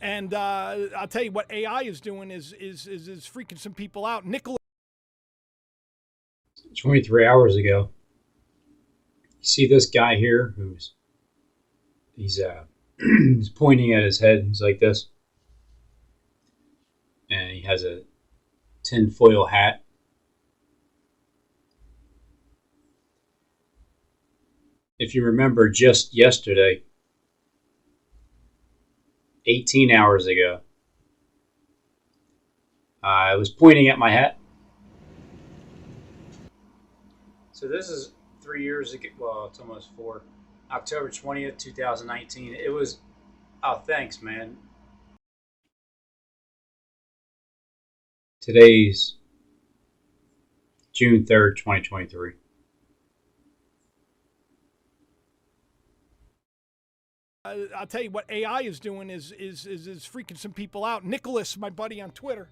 And I'll tell you what AI is doing is freaking some people out. Nicholas. 23 hours ago. You see this guy here he's he's pointing at his head. He's like this, and he has a tinfoil hat. If you remember, just yesterday, 18 hours ago, I was pointing at my hat. So this is 3 years ago. Well, it's almost 4. October 20th, 2019. It was, oh, thanks, man. Today's June 3rd, 2023. I'll tell you what AI is doing is freaking some people out. Nicholas, my buddy on Twitter.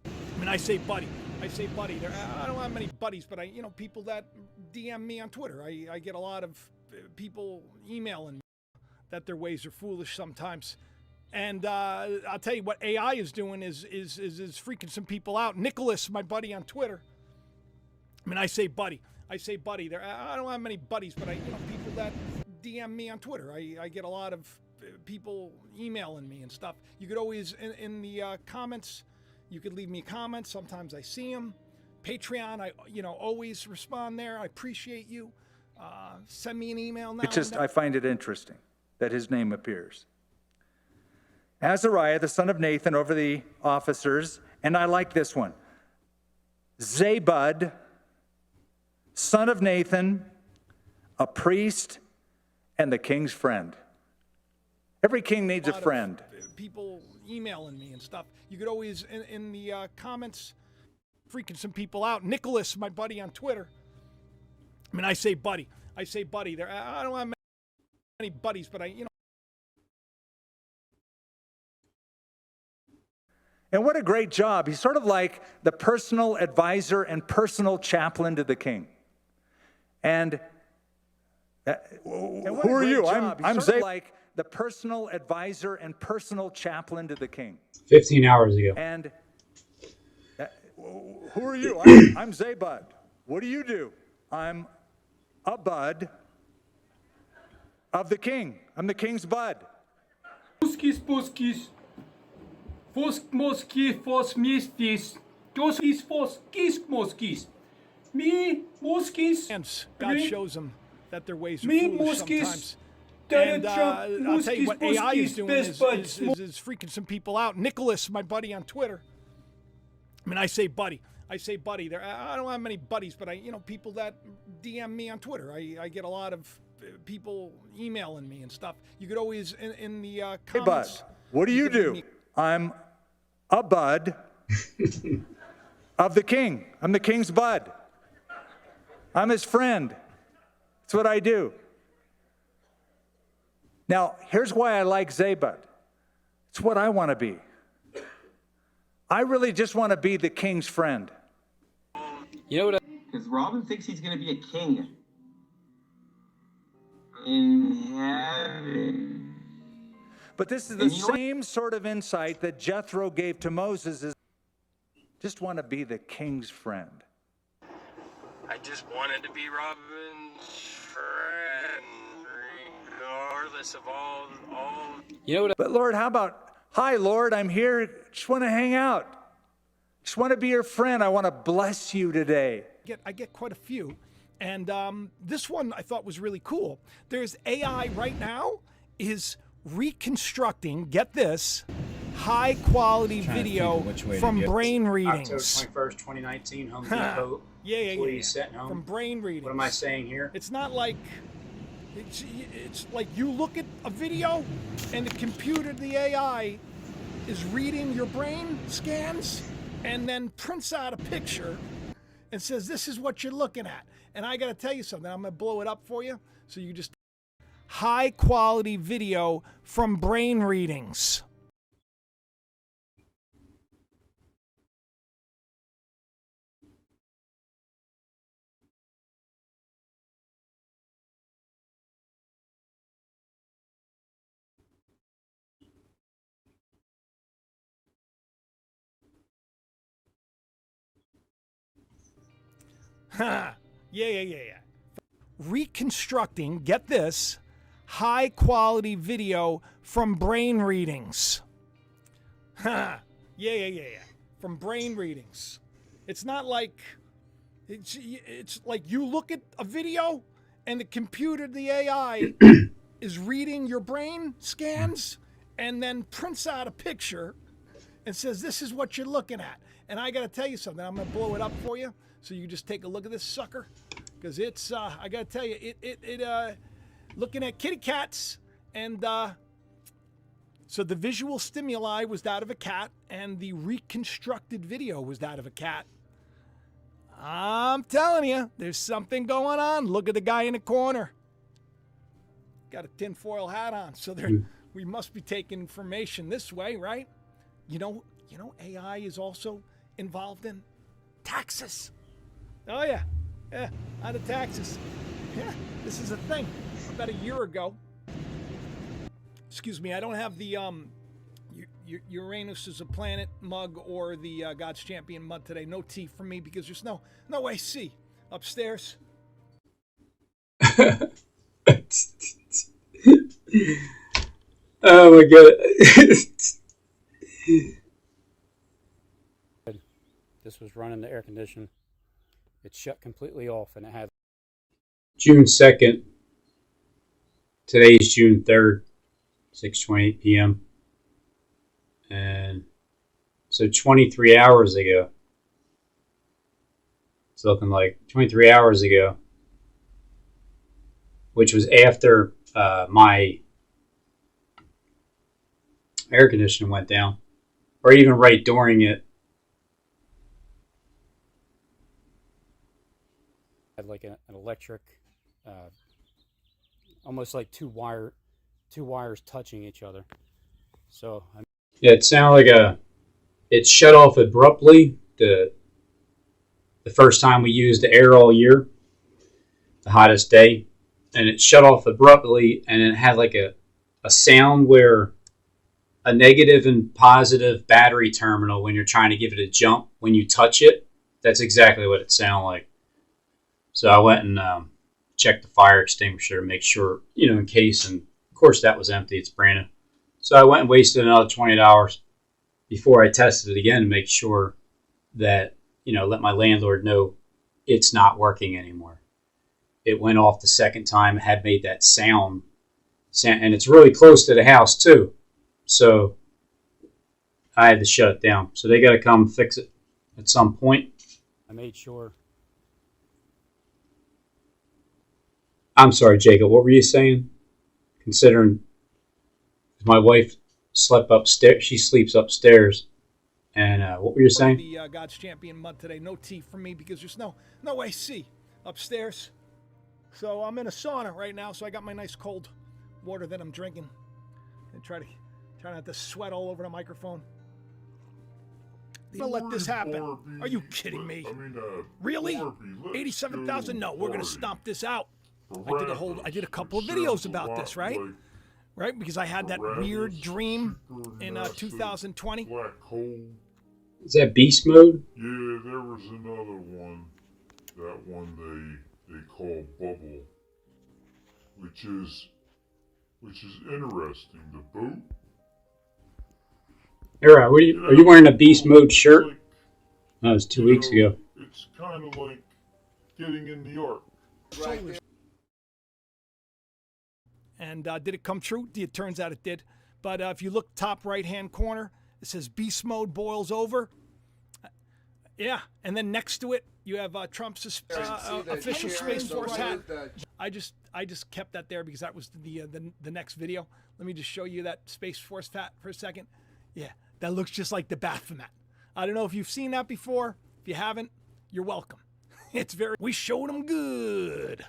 I mean, I say buddy. I don't have many buddies, but people that DM me on Twitter. I get a lot of people emailing me that their ways are foolish sometimes. And I'll tell you what AI is doing is freaking some people out. Nicholas, my buddy on Twitter. I mean, I say buddy. I don't have many buddies, but people that DM me on Twitter. I get a lot of people emailing me and stuff. You could always in the comments. You could leave me comments. Sometimes I see them. Patreon, I always respond there. I appreciate you. Send me an email now. I find it interesting that his name appears. Azariah, the son of Nathan, over the officers, and I like this one. Zabud, son of Nathan, a priest, and the king's friend. Every king needs a friend. People emailing me and stuff. You could always in the comments freaking some people out. Nicholas, my buddy on Twitter. I mean, I say buddy. I don't have many buddies, but And what a great job. He's sort of like the personal advisor and personal chaplain to the king. And who are you? I'm Zay. Like the personal advisor and personal chaplain to the king. 15 hours ago. And who are you? I'm Zabud. What do you do? I'm a bud of the king. I'm the king's bud. Moskis. Fos moski, fos mistis. Doskis, fos kisk moskis. Me moskis. God shows them that their ways are Me foolish moskis. sometimes. And I'll tell you what AI is doing is freaking some people out. Nicholas, my buddy on Twitter. I mean, I say buddy. I don't have many buddies, but people that DM me on Twitter. I get a lot of people emailing me and stuff. You could always in the comments. Hey, bud, what do you do? I'm a bud of the king. I'm the king's bud. I'm his friend. That's what I do. Now, here's why I like Zabud. It's what I want to be. I really just want to be the king's friend. You know what? Because Robin thinks he's going to be a king in heaven. But this is the same sort of insight that Jethro gave to Moses, is just want to be the king's friend. I just wanted to be Robin's friend, regardless of all. You know what? But Lord, how about, hi, Lord, I'm here. Just want to hang out. Just want to be your friend. I want to bless you today. I get quite a few. And this one I thought was really cool. There's AI right now is reconstructing, get this, high quality video from brain readings. October 21st, 2019, Home Depot. Yeah. Sitting home. From brain readings. What am I saying here? It's not like, it's like you look at a video and the computer, the AI, is reading your brain scans and then prints out a picture and says, this is what you're looking at. And I got to tell you something. I'm going to blow it up for you. So you just high quality video from brain readings. Yeah. Reconstructing, get this, high quality video from brain readings. Yeah. From brain readings. It's not like, it's like you look at a video and the computer, the AI, is reading your brain scans and then prints out a picture and says, this is what you're looking at. And I got to tell you something. I'm going to blow it up for you so you can just take a look at this sucker. Because it's, I got to tell you, looking at kitty cats. And so the visual stimuli was that of a cat, and the reconstructed video was that of a cat. I'm telling you, there's something going on. Look at the guy in the corner. Got a tinfoil hat on. So we must be taking information this way, right? You know, AI is also involved in taxes. Oh, yeah. Yeah, out of taxes. Yeah, this is a thing. About a year ago. Excuse me, I don't have the Uranus is a planet mug or the God's Champion mug today. No tea from me because there's no AC upstairs. Oh my god. This was running the air conditioner. It's shut completely off, and it had June 2nd. Today's June 3rd, 6:28 p.m. And so 23 hours ago, it's looking like 23 hours ago, which was after my air conditioning went down, or even right during it. had like an electric, almost like two wires touching each other. So yeah, it sounded like it shut off abruptly the first time we used the air all year, the hottest day, and it shut off abruptly, and it had like a sound where a negative and positive battery terminal, when you're trying to give it a jump, when you touch it, that's exactly what it sounded like. So I went and checked the fire extinguisher to make sure, in case, and of course that was empty, it's brand new. So I went and wasted another $20 before I tested it again to make sure that, let my landlord know it's not working anymore. It went off the second time, it had made that sound, and it's really close to the house too. So I had to shut it down. So they got to come fix it at some point. I made sure. I'm sorry, Jacob, what were you saying? Considering my wife slept upstairs, she sleeps upstairs. And what were you saying? The God's Champion mud today. No tea from me because there's no AC upstairs. So I'm in a sauna right now. So I got my nice cold water that I'm drinking, and try not to sweat all over the microphone. Don't let this happen. Are you kidding me? Really? 87,000? No, we're gonna stomp this out. I did a couple of videos about this, right? Right? Because I had that weird dream in 2020. Is that beast mode? Yeah, there was another one. That one they call Bubble, which is interesting. The boat. Era, are you wearing a beast mode shirt? Like, that was 2 weeks ago. It's kind of like getting in the ark. Right. And did it come true? It turns out it did. But if you look top right-hand corner, it says Beast Mode boils over. Yeah, and then next to it, you have Trump's official Space Force hat. I just kept that there because that was the next video. Let me just show you that Space Force hat for a second. Yeah, that looks just like the Baphomet. I don't know if you've seen that before. If you haven't, you're welcome. We showed him good.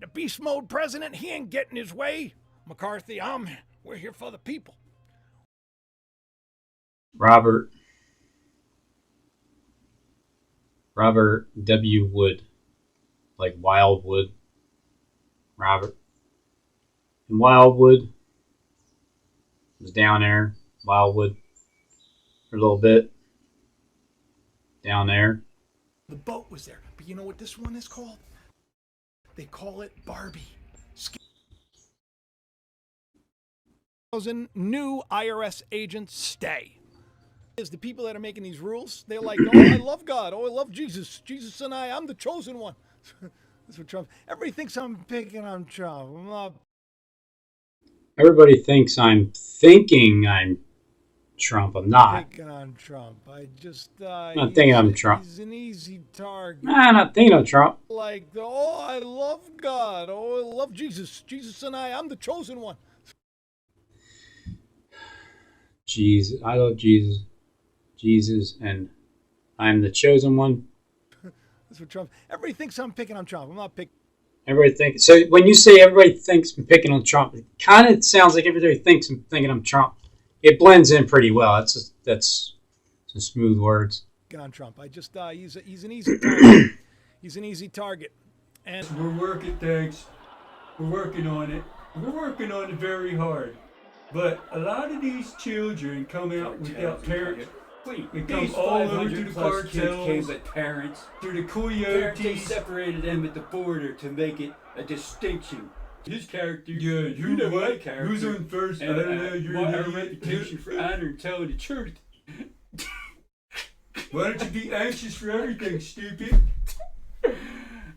The beast mode president, he ain't getting his way. McCarthy, we're here for the people. Robert W. Wood, like Wildwood. Robert. And Wildwood was down there. Wildwood for a little bit. Down there. The boat was there. But you know what this one is called? They call it Barbie. New IRS agents stay. Is the people that are making these rules, they're like, oh, I love God. Oh, I love Jesus. Jesus and I'm the chosen one. That's what Trump. Everybody thinks I'm picking on Trump. I'm not. Everybody thinks I'm thinking I'm Trump. I'm not. Picking on Trump. I just. I'm not thinking I'm Trump. He's an easy target. I'm not thinking I'm Trump. Like, oh, I love God. Oh, I love Jesus. Jesus and I'm the chosen one. Jesus, I love Jesus. Jesus, and I'm the chosen one. That's what Trump. Everybody thinks I'm picking on Trump. I'm not picking. Everybody thinks. So when you say everybody thinks I'm picking on Trump, it kind of sounds like everybody thinks I'm thinking I'm Trump. It blends in pretty well. That's some smooth words. Picking on Trump. I just he's an easy target. He's an easy target. And We're working, thanks. We're working on it. We're working on it very hard. But a lot of these children come out without parents. They come all over to the cartels, came with parents. to the Parents, they coyotes. separated them at the border to make it a distinction. His character, Yeah, you know my character. Who's on first? And I don't know. You're my an reputation idiot. for honor and telling the truth. Why don't you be anxious for everything, stupid?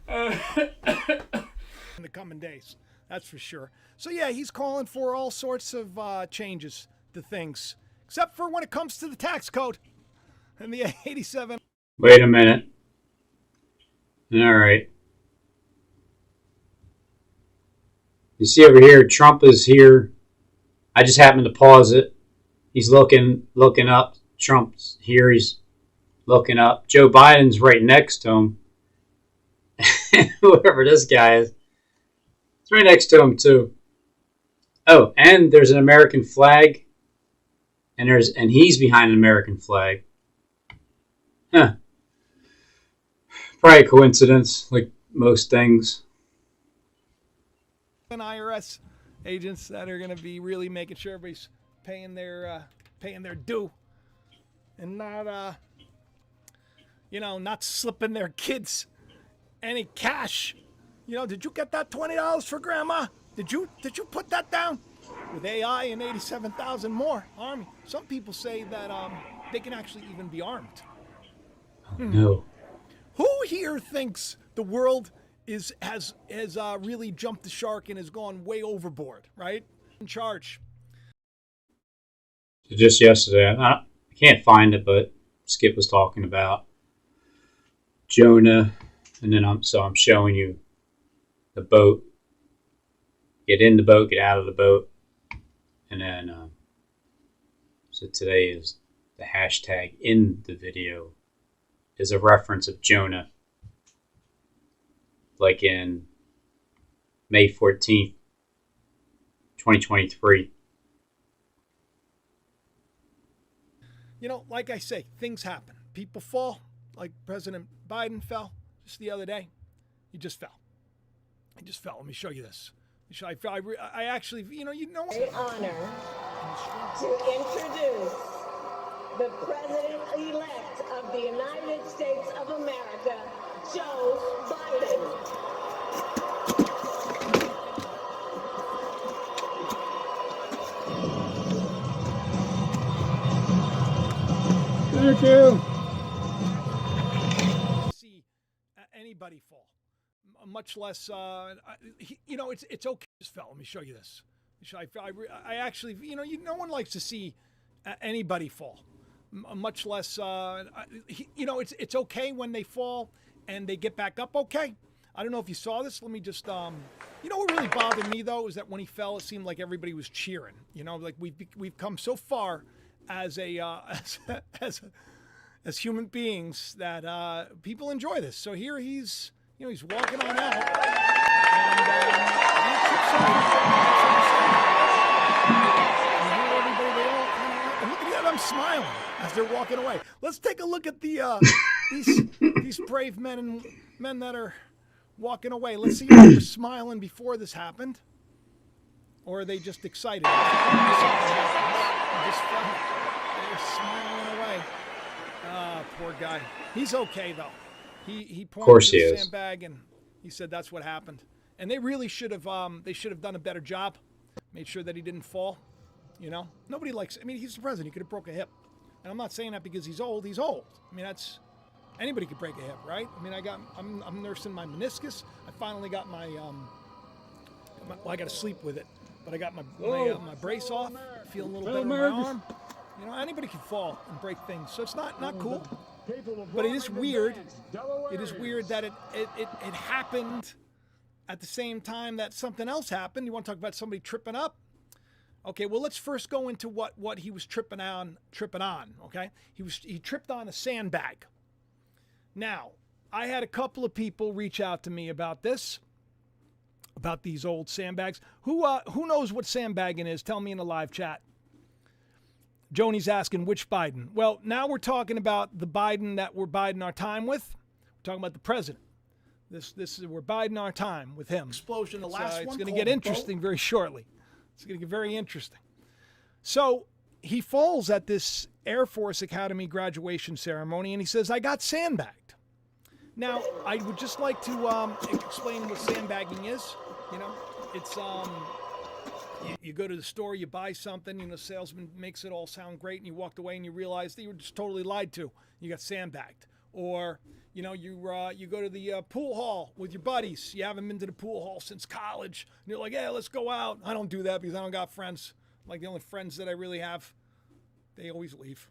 in the coming days, that's for sure. So yeah, he's calling for all sorts of changes to things, except for when it comes to the tax code and the 87. Wait a minute. All right. You see over here, Trump is here. I just happened to pause it. He's looking up. Trump's here. He's looking up. Joe Biden's right next to him. Whoever this guy is. It's right next to him too. Oh, and there's an American flag. And he's behind an American flag. Huh. Probably a coincidence, like most things. IRS agents that are going to be really making sure everybody's paying their due, and not not slipping their kids any cash. Did you get that $20 for grandma? Did you put that down? With AI and 87,000 more army, some people say that they can actually even be armed. Oh, no. Who here thinks the world has really jumped the shark and has gone way overboard, right? In charge. Just yesterday, I can't find it, but Skip was talking about Jonah, and then I'm showing you the boat. Get in the boat, get out of the boat, and then so today is the hashtag in the video is a reference of Jonah, like in May 14th, 2023. Like I say, things happen. People fall, like President Biden fell just the other day. He just fell. Let me show you this. I actually, Great honor to introduce the President-elect of the United States of America, Joe Biden. Thank you. See anybody fall, much less. It's okay. Just fell. Let me show you this. I actually, no one likes to see anybody fall, much less. It's okay when they fall and they get back up. Okay. I don't know if you saw this. Let me just. What really bothered me though is that when he fell, it seemed like everybody was cheering. Like we've come so far as as human beings that people enjoy this. So here he's walking on out, and look at them smiling as they're walking away. Let's take a look at these brave men that are walking away. Let's see if they were smiling before this happened, or are they just excited? They're smiling away. Ah, poor guy. He's okay though. He pointed course to he the is. sandbag and he said that's what happened. And they really should have done a better job, made sure that he didn't fall. You know, nobody likes. I mean, he's the president. He could have broke a hip, and I'm not saying that because he's old. He's old. I mean, that's anybody could break a hip, right? I mean, I'm nursing my meniscus. I finally got my well, I got to sleep with it, but I got my brace off. Feeling a little better in my arm. You know, anybody can fall and break things, so it's not cool. But it is weird. It is weird that it happened at the same time that something else happened. You want to talk about somebody tripping up? Okay, well, let's first go into what he was tripping on. Okay, he tripped on a sandbag. Now, I had a couple of people reach out to me about this, about these old sandbags. Who knows what sandbagging is? Tell me in the live chat. Joni's asking which Biden. Well, now we're talking about the Biden that we're biding our time with. We're talking about the president. This is we're biding our time with him. Explosion, the last one. It's going to get interesting very shortly. It's going to get very interesting. So he falls at this Air Force Academy graduation ceremony, and he says, "I got sandbagged." Now, I would just like to explain what sandbagging is. You know, it's you go to the store, you buy something, the salesman makes it all sound great, and you walked away and you realize that you were just totally lied to. You got sandbagged. Or, you go to the pool hall with your buddies. You haven't been to the pool hall since college. And you're like, "Yeah, let's go out." I don't do that because I don't got friends. Like, the only friends that I really have, they always leave.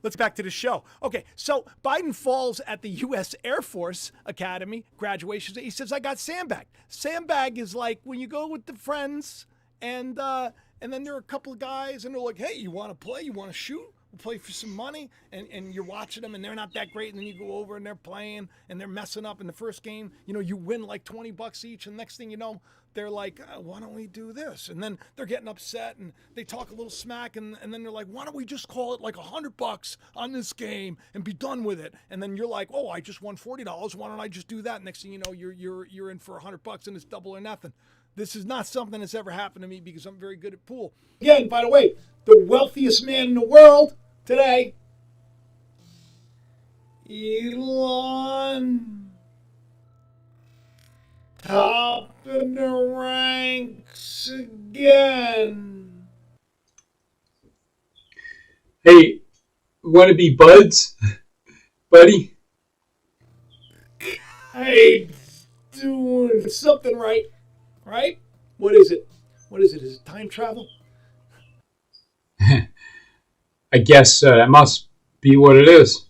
Let's back to the show. Okay, so Biden falls at the U.S. Air Force Academy graduation. He says, "I got sandbagged." Sandbag is like when you go with the friends and then there are a couple of guys and they're like, "Hey, you want to play? You want to shoot? We'll play for some money." And you're watching them and they're not that great. And then you go over and they're playing and they're messing up in the first game. You win like $20 each. And next thing you know, they're like, "Why don't we do this?" And then they're getting upset and they talk a little smack. And then they're like, "Why don't we just call it like $100 on this game and be done with it?" And then you're like, "Oh, I just won $40. Why don't I just do that?" Next thing you know, you're in for $100 and it's double or nothing. This is not something that's ever happened to me because I'm very good at pool. Again, by the way, the wealthiest man in the world today, Elon, top in the ranks again. Hey, want to be buds, buddy? Hey, doing something right? Right? What is it? Is it time travel? I guess that must be what it is.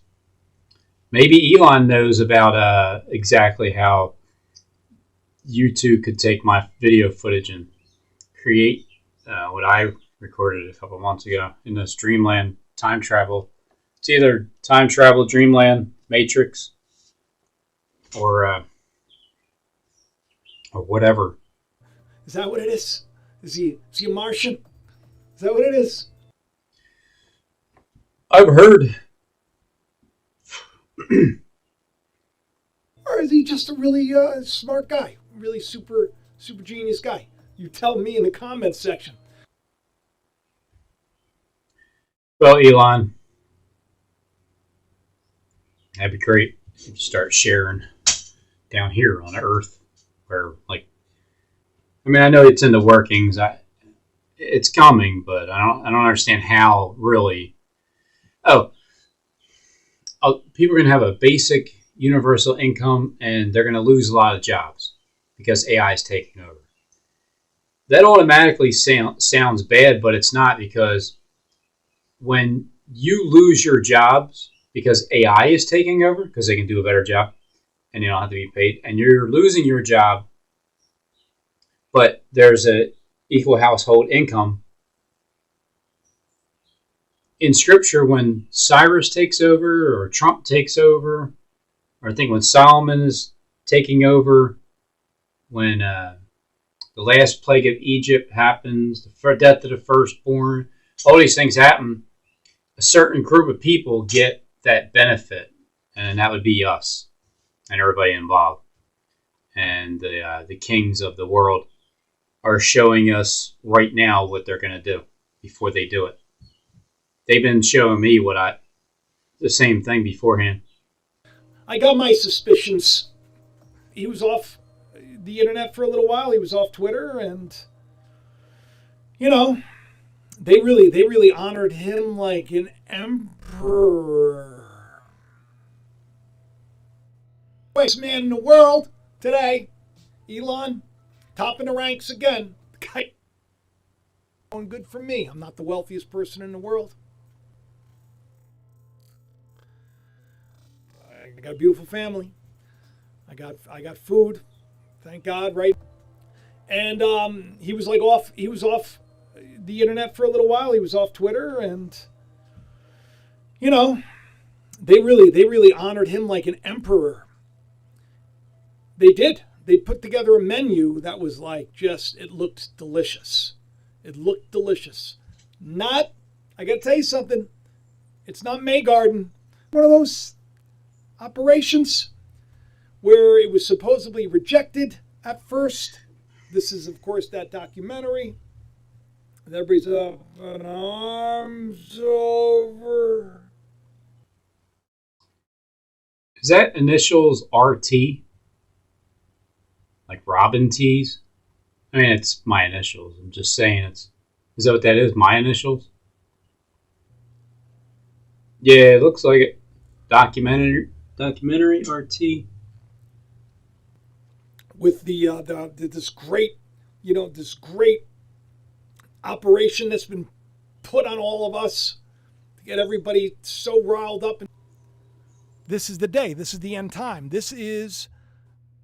Maybe Elon knows about exactly how YouTube could take my video footage and create what I recorded a couple months ago in this Dreamland time travel. It's either time travel, Dreamland, Matrix, or whatever. Is that what it is? Is he a Martian? Is that what it is? I've heard. Or is he just a really smart guy? Really super genius guy? You tell me in the comments section. Well, Elon, that'd be great if you start sharing down here on Earth, where I know it's in the workings. It's coming, but I don't understand how really. People are going to have a basic universal income, and they're going to lose a lot of jobs because AI is taking over. That automatically sounds bad, but it's not, because when you lose your jobs because AI is taking over, because they can do a better job and you don't have to be paid, and you're losing your job, but there's a equal household income. In Scripture, when Cyrus takes over or Trump takes over, or I think when Solomon is taking over, when the last plague of Egypt happens, the death of the firstborn, all these things happen, a certain group of people get that benefit, and that would be us and everybody involved. And the kings of the world are showing us right now what they're going to do before they do it. they've been showing me the same thing beforehand. I got my suspicions. He was off the internet for a little while. He was off Twitter, and they really honored him like an emperor. Best man in the world today, Elon, top in the ranks again. The guy going good for me. I'm not the wealthiest person in the world. I got a beautiful family. I got food, thank God, right? And he was off the internet for a little while. He was off Twitter, and they really honored him like an emperor. They did. They put together a menu that was it looked delicious. It looked delicious. I gotta tell you something. It's not May Garden. One of those operations where it was supposedly rejected at first. This is, of course, that documentary. And everybody's up in arms over. Is that initials RT? Like Robin T's? I mean, it's my initials. I'm just saying is that what that is? My initials? Yeah, it looks like it. Documentary RT. With this great operation that's been put on all of us to get everybody so riled up. This is the day. This is the end time. This is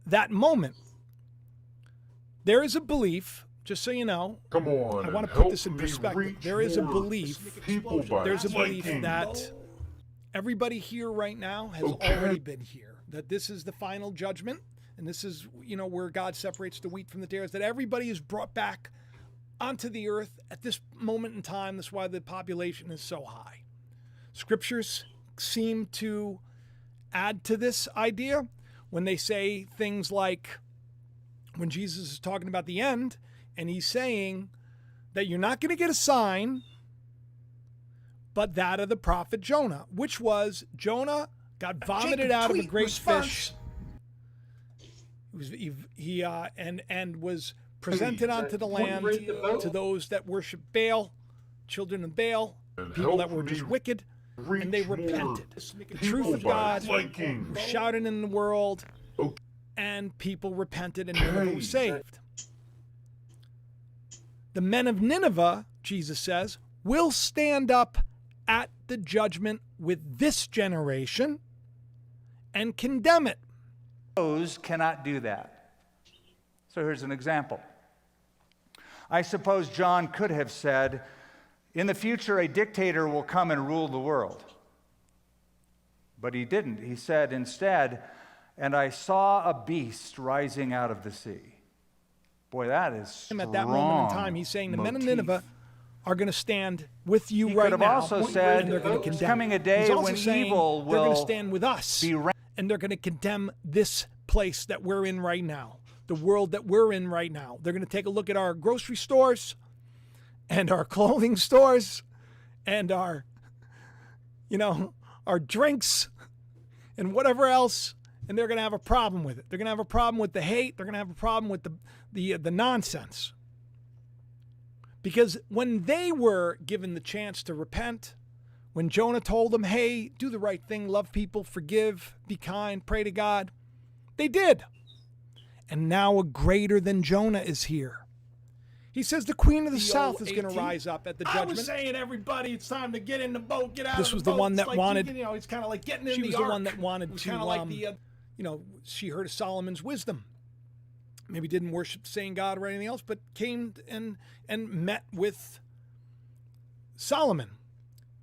that moment. There is a belief, just so you know. Come on. I want to put this in perspective. There is a belief. There's a belief that everybody here right now has already been here. That this is the final judgment, and this is where God separates the wheat from the tares. That everybody is brought back onto the earth at this moment in time. That's why the population is so high. Scriptures seem to add to this idea when they say things like, when Jesus is talking about the end, and he's saying that you're not going to get a sign but that of the prophet Jonah, which was Jonah got vomited out of a great fish. He was presented onto the land to those that worship Baal, children of Baal, people that were just wicked, and they repented. The truth of God was shouted in the world, and people repented and Nineveh was saved. The men of Nineveh, Jesus says, will stand up at the judgment with this generation and condemn it. Those cannot do that. So here's an example. I suppose John could have said, in the future a dictator will come and rule the world. But he didn't. He said instead, and I saw a beast rising out of the sea. Boy, that is strong. At that moment in time, he's saying the men of Nineveh are going to stand with you he right could have now. Also said, there's coming a day when evil will they're going to stand with us, and they're going to condemn this place that we're in right now, the world that we're in right now. They're going to take a look at our grocery stores and our clothing stores and our drinks and whatever else, and they're going to have a problem with it. They're going to have a problem with the hate. They're going to have a problem with the nonsense. Because when they were given the chance to repent, when Jonah told them, hey, do the right thing, love people, forgive, be kind, pray to God, they did. And now a greater than Jonah is here. He says the queen of the south is going to rise up at the judgment. I was saying, everybody, it's time to get in the boat, get out of the boat. This was the one that wanted, it's kind of like getting in the ark. She was the one that wanted to, kind of like she heard of Solomon's wisdom. Maybe didn't worship the same God or anything else, but came and met with Solomon.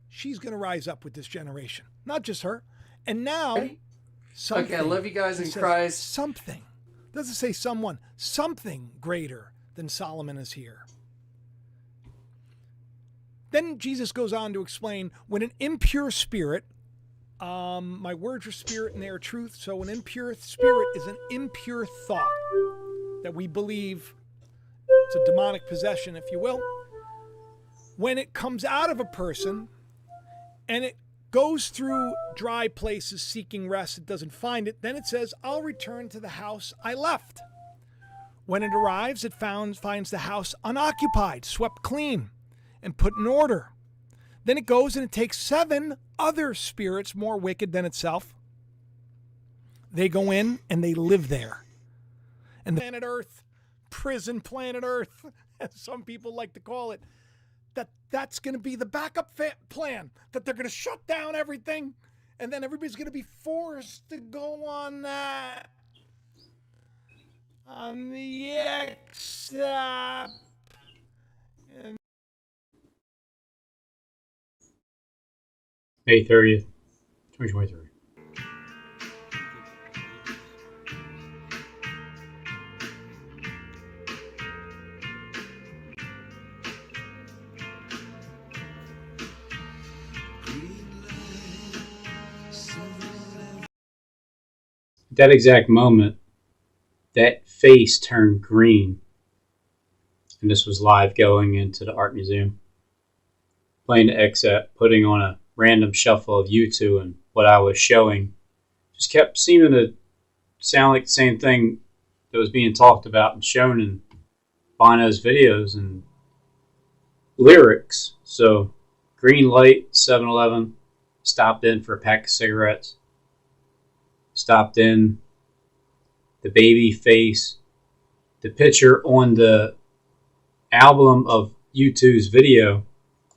She's going to rise up with this generation. Not just her. And now, okay, I love you guys in Christ. Something. Doesn't say someone. Something greater than Solomon is here. Then Jesus goes on to explain when an impure spirit, my words are spirit and they are truth, so an impure spirit is an impure thought that we believe it's a demonic possession, if you will. When it comes out of a person, and it goes through dry places seeking rest. It doesn't find it. Then it says, I'll return to the house I left. When it arrives, it finds the house unoccupied, swept clean, and put in order. Then it goes and it takes 7 other spirits more wicked than itself. They go in and they live there. And the planet Earth, prison planet Earth, as some people like to call it, that's going to be the backup plan, that they're going to shut down everything, and then everybody's going to be forced to go on the X app. May 30th, 2023. At that exact moment, that face turned green. And this was live going into the art museum. Playing the XF, putting on a random shuffle of U2, and what I was showing just kept seeming to sound like the same thing that was being talked about and shown in Bono's videos and lyrics. So, green light, 7-Eleven, stopped in for a pack of cigarettes. Stopped in, the baby face, the picture on the album of U2's video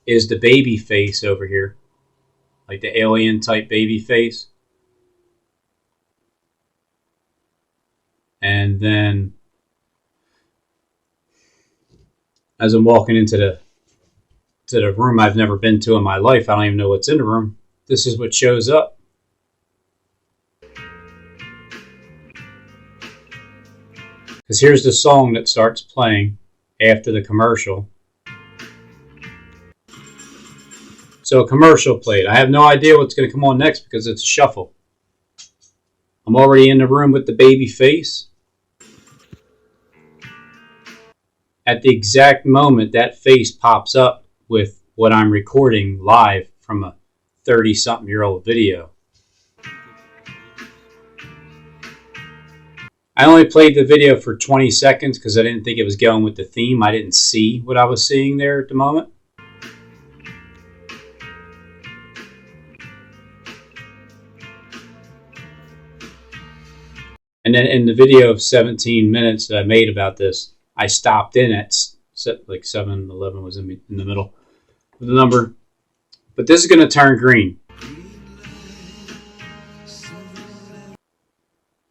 is the baby face over here, like the alien type baby face. And then as I'm walking into the room I've never been to in my life, I don't even know what's in the room, this is what shows up. Because here's the song that starts playing after the commercial. So a commercial played. I have no idea what's going to come on next because it's a shuffle. I'm already in the room with the baby face. At the exact moment that face pops up with what I'm recording live from a 30-something-year-old video. I only played the video for 20 seconds because I didn't think it was going with the theme. I didn't see what I was seeing there at the moment. And then in the video of 17 minutes that I made about this, I stopped in at like 7-11 was in the middle of the number. But this is going to turn green.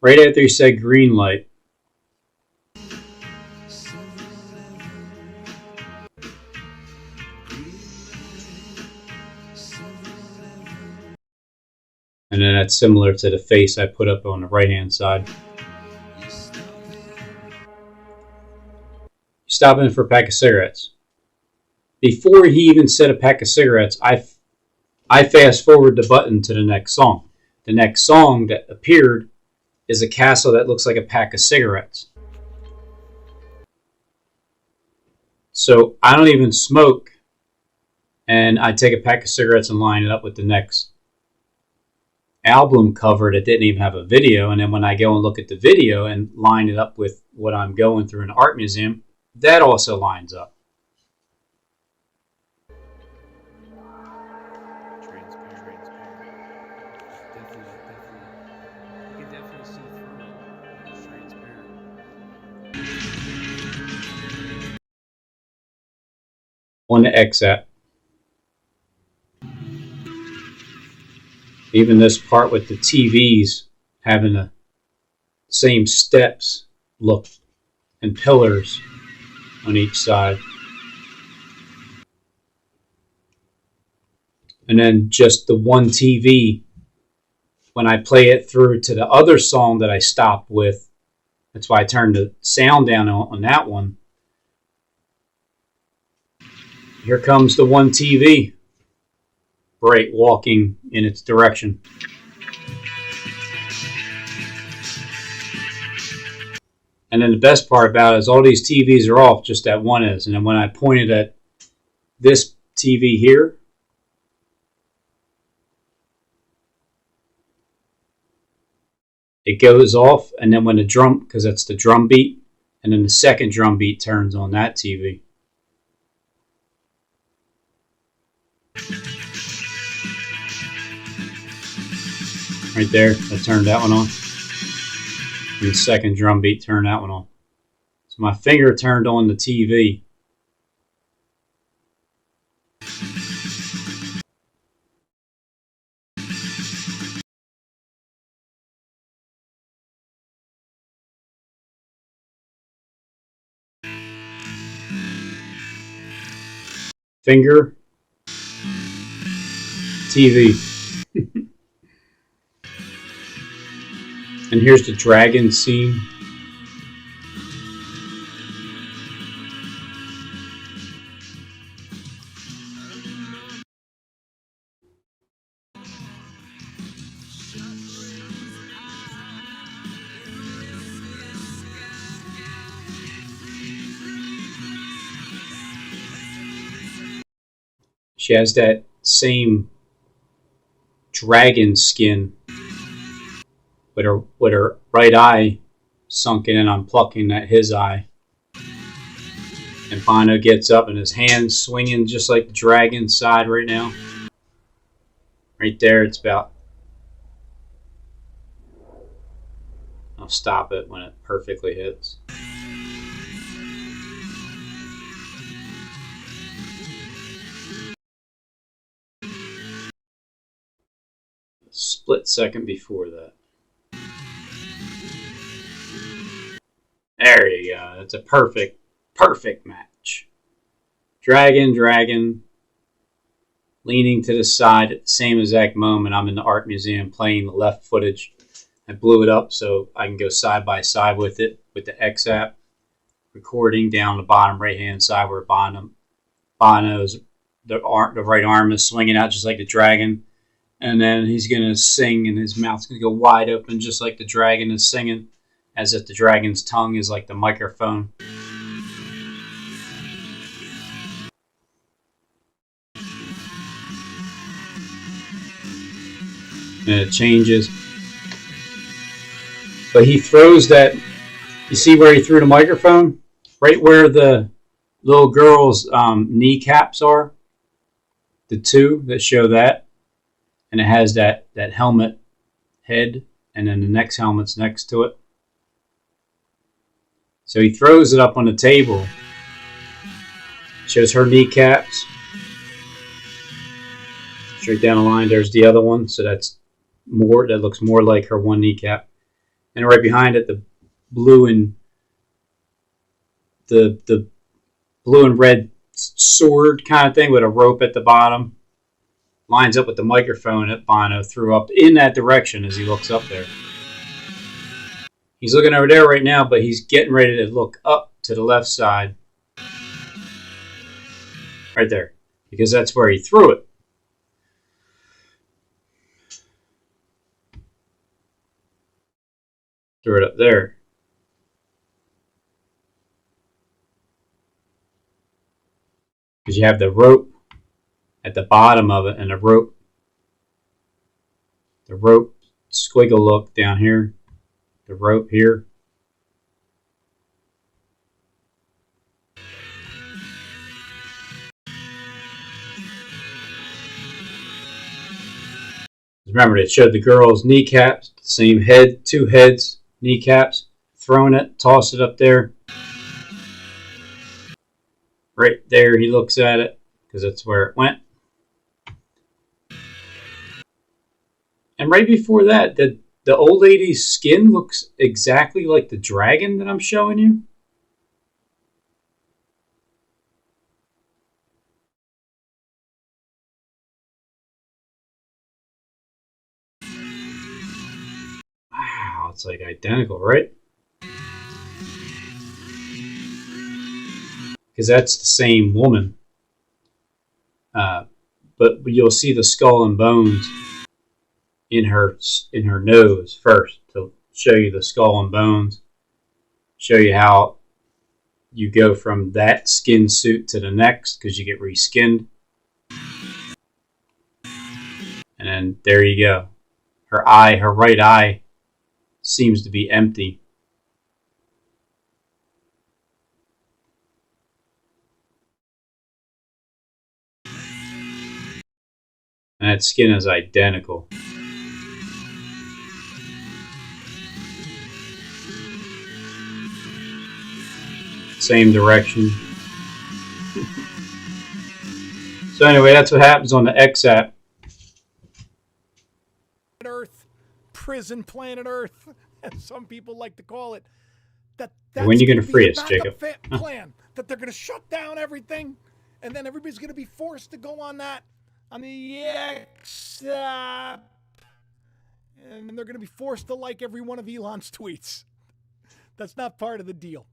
Right after he said green light. And then that's similar to the face I put up on the right hand side. Stop in for a pack of cigarettes. Before he even said a pack of cigarettes, I fast forward the button to the next song. The next song that appeared is a castle that looks like a pack of cigarettes. So I don't even smoke, and I take a pack of cigarettes and line it up with the next album cover that didn't even have a video, and then when I go and look at the video and line it up with what I'm going through in the art museum, that also lines up. On the X app. Even this part with the TVs having the same steps look and pillars on each side. And then just the one TV, when I play it through to the other song that I stopped with, that's why I turned the sound down on that one. Here comes the one TV, bright, walking in its direction. And then the best part about it is all these TVs are off, just that one is. And then when I pointed at this TV here, it goes off, and then when the drum, because that's the drum beat, and then the second drum beat turns on that TV. Right there, that turned that one on. And the second drum beat turned that one on. So my finger turned on the TV. Finger, TV. And here's the dragon scene. She has that same dragon skin with her right eye sunken in. I'm plucking at his eye. And Bono gets up and his hands swinging just like the dragon's side right now. Right there, it's about... I'll stop it when it perfectly hits. Split second before that. There you go. That's a perfect match. Dragon, leaning to the side at the same exact moment. I'm in the art museum playing the left footage. I blew it up so I can go side by side with it with the X app. Recording down the bottom right hand side where Bono's the right arm is swinging out just like the dragon. And then he's going to sing and his mouth's going to go wide open just like the dragon is singing. As if the dragon's tongue is like the microphone. And it changes. But he throws that... You see where he threw the microphone? Right where the little girl's kneecaps are. The two that show that. And it has that helmet head, and then the next helmet's next to it. So he throws it up on the table. Shows her kneecaps. Straight down the line, there's the other one. So that looks more like her one kneecap. And right behind it, the blue and red sword kind of thing with a rope at the bottom. Lines up with the microphone that Bono threw up in that direction as he looks up there. He's looking over there right now, but he's getting ready to look up to the left side. Right there. Because that's where he threw it. Threw it up there. Because you have the rope at the bottom of it, and the rope squiggle look down here, the rope here. Remember, it showed the girl's kneecaps, same head, two heads, kneecaps, throwing it, toss it up there. Right there, he looks at it, because that's where it went. And right before that, the old lady's skin looks exactly like the dragon that I'm showing you. Wow, it's like identical, right? Because that's the same woman. But you'll see the skull and bones in her nose first to show you the skull and bones, show you how you go from that skin suit to the next because you get reskinned. And then there you go. Her right eye seems to be empty. And that skin is identical. Same direction. So anyway, that's what happens on the XApp. Earth, prison planet Earth, as some people like to call it. That's when are you going to free us, backup Jacob? plan that they're going to shut down everything, and then everybody's going to be forced to go on the XApp, and they're going to be forced to like every one of Elon's tweets. That's not part of the deal.